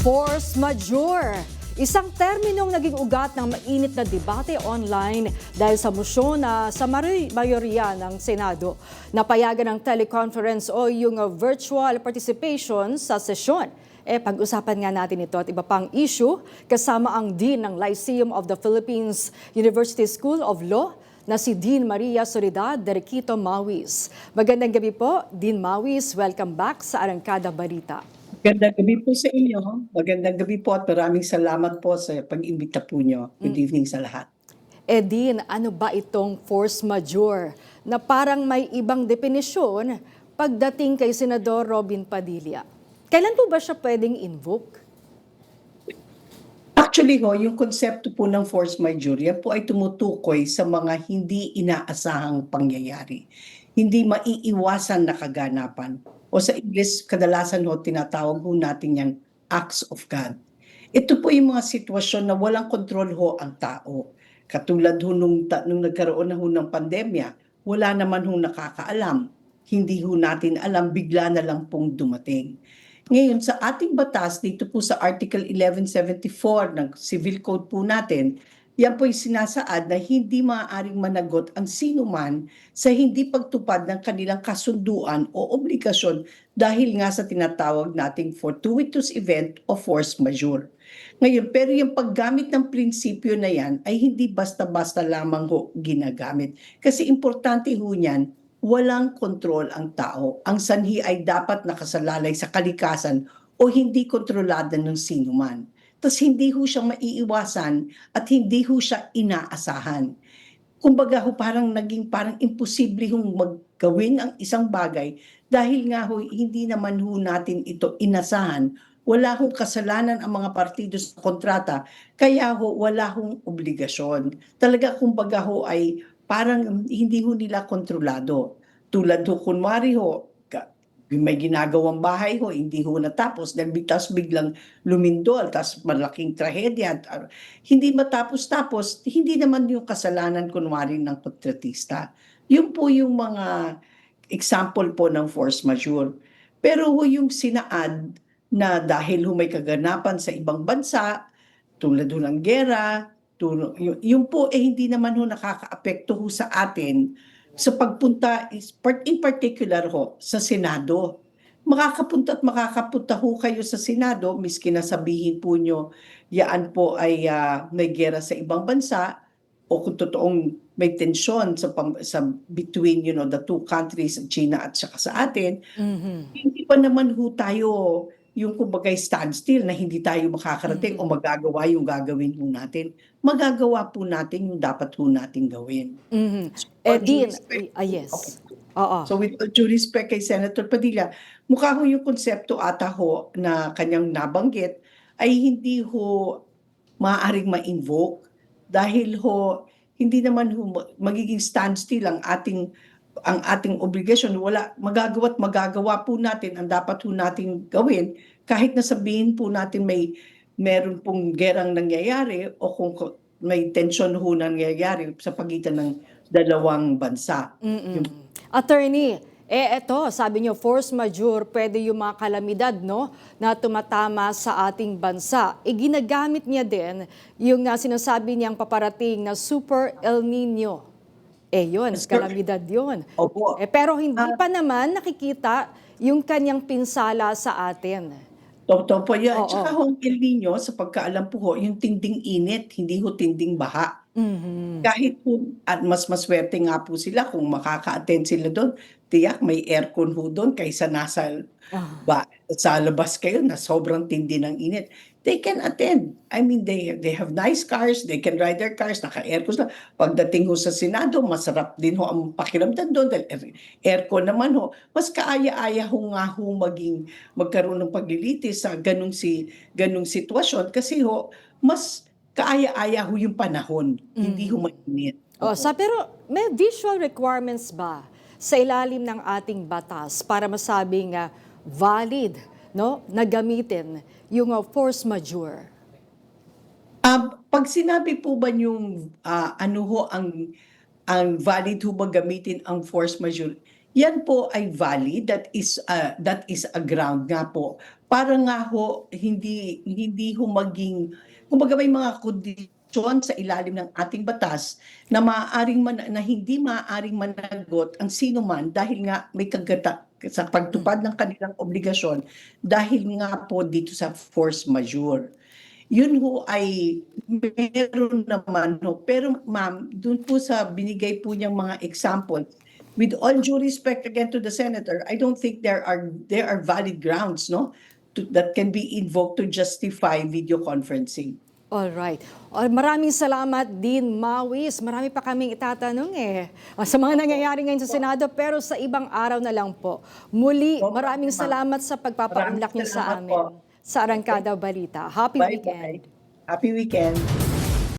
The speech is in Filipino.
Force majeure. Isang terminong naging ugat ng mainit na debate online dahil sa motion na sa mayorya ng Senado. Napayagan ng teleconference o yung virtual participation sa sesyon. Pag-usapan nga natin ito at iba pang issue kasama ang Dean ng Lyceum of the Philippines University School of Law na si Dean Maria Soledad Derriquito Mawis. Magandang gabi po, Dean Mawis. Welcome back sa Arangkada Balita. Magandang gabi po sa inyo. Magandang gabi po at maraming salamat po sa pag-imbita po nyo. Good evening sa lahat. Dean, ano ba itong force majeure na parang may ibang definisyon pagdating kay Senador Robin Padilla? Kailan po ba siya pwedeng invoke? Actually yung konsepto po ng force majeure yan po ay tumutukoy sa mga hindi inaasahang pangyayari. Hindi maiiwasan na kaganapan. O sa English, kadalasan tinatawag natin yan acts of God. Ito po yung mga sitwasyon na walang kontrol ang tao. Katulad nung nagkaroon na ng pandemya, wala naman nakakaalam. Hindi natin alam, bigla na lang pong dumating. Ngayon, sa ating batas, dito po sa Article 1174 ng Civil Code po natin, yan po yung sinasaad na hindi maaaring managot ang sinuman sa hindi pagtupad ng kanilang kasunduan o obligasyon dahil nga sa tinatawag nating fortuitous event o force majeure. Ngayon, pero yung paggamit ng prinsipyo na yan ay hindi basta-basta lamang ginagamit. Kasi importante niyan, walang kontrol ang tao. Ang sanhi ay dapat nakasalalay sa kalikasan o hindi kontrolada ng sinuman. Tapos hindi siya maiiwasan at hindi siya inaasahan. Kumbaga parang imposible maggawin ang isang bagay dahil nga hindi naman natin ito inasahan. Wala kasalanan ang mga partido sa kontrata, kaya wala obligasyon. Talaga kumbaga ay parang hindi nila kontrolado. Tulad kunwari may ginagawang bahay hindi natapos dahil biglang lumindol, tapos malaking trahedya. Hindi matapos-tapos, hindi naman yung kasalanan kunwari ng kontratista. Yun po yung mga example po ng force majeure. Pero yung sinaad na dahil may kaganapan sa ibang bansa, tulad ng gera, yun po hindi naman nakakaapekto sa atin sa pagpunta, in particular sa Senado. Makakapunta kayo sa Senado, miski na sabihin po nyo, yaan po ay may gera sa ibang bansa, o kung totoong may tensyon sa between the two countries, China at saka sa atin, hindi pa naman tayo yung kumbaga standstill na hindi tayo makakarating o magagawa yung gagawin natin. Magagawa po natin yung dapat natin gawin. Dean, yes. Okay. So with all due respect kay Senator Padilla, mukha yung konsepto ata na kanyang nabanggit ay hindi maaaring ma-invoke dahil hindi naman magiging standstill ang ating obligasyon. Magagawa po natin ang dapat nating gawin kahit na sabihin po natin meron pong gerang nangyayari o kung may tensyon nangyayari sa pagitan ng dalawang bansa. Attorney, eto, sabi niyo, force majeure, pwede yung mga kalamidad, na tumatama sa ating bansa. Ginagamit niya din yung sinasabi niyang paparating na Super El Nino. Yun, kalamidad yun. Opo. Pero hindi pa naman nakikita yung kanyang pinsala sa atin. Totoo po yan. Tsaka El Nino, sa pagkaalam po yung tinding init, hindi tinding baha. Kahit at mas maswerte nga po sila kung makaka-attend sila doon, tiyak may aircon doon kaysa nasa sa labas kayo na sobrang tindi ng init. They can attend. I mean, they have nice cars, they can ride their cars, naka-aircon na. Pagdating sa Senado, masarap din ang pakiramdam doon dahil aircon naman mas kaaya-aya magkaroon ng paglilitis sa ganung sitwasyon kasi mas kaaya-aya yung panahon, hindi mainit. Pero may visual requirements ba sa ilalim ng ating batas para masabing valid na gamitin yung force majeure? Pag sinabi po ba yung ang valid ba gamitin ang force majeure, Yan po ay valid, that is a ground nga po. Para nga ho hindi ho maging kumbaga may mga kondisyon sa ilalim ng ating batas na na hindi maaaring managot ang sino man dahil nga may sa pagtupad ng kanilang obligasyon dahil nga po dito sa force majeure. Yun ho ay meron naman ho. Pero ma'am, dun po sa binigay po niyang mga example, with all due respect again to the senator, I don't think there are valid grounds, no, that can be invoked to justify video conferencing. Alright. Maraming salamat din, Mawis. Marami pa kaming itatanong sa mga nangyayari ngayon sa Senado, pero sa ibang araw na lang po. Muli, maraming salamat sa pagpapaunlak niyo sa Maraming salamat amin sa Arangkada Balita. Happy Bye-bye. weekend. Happy weekend.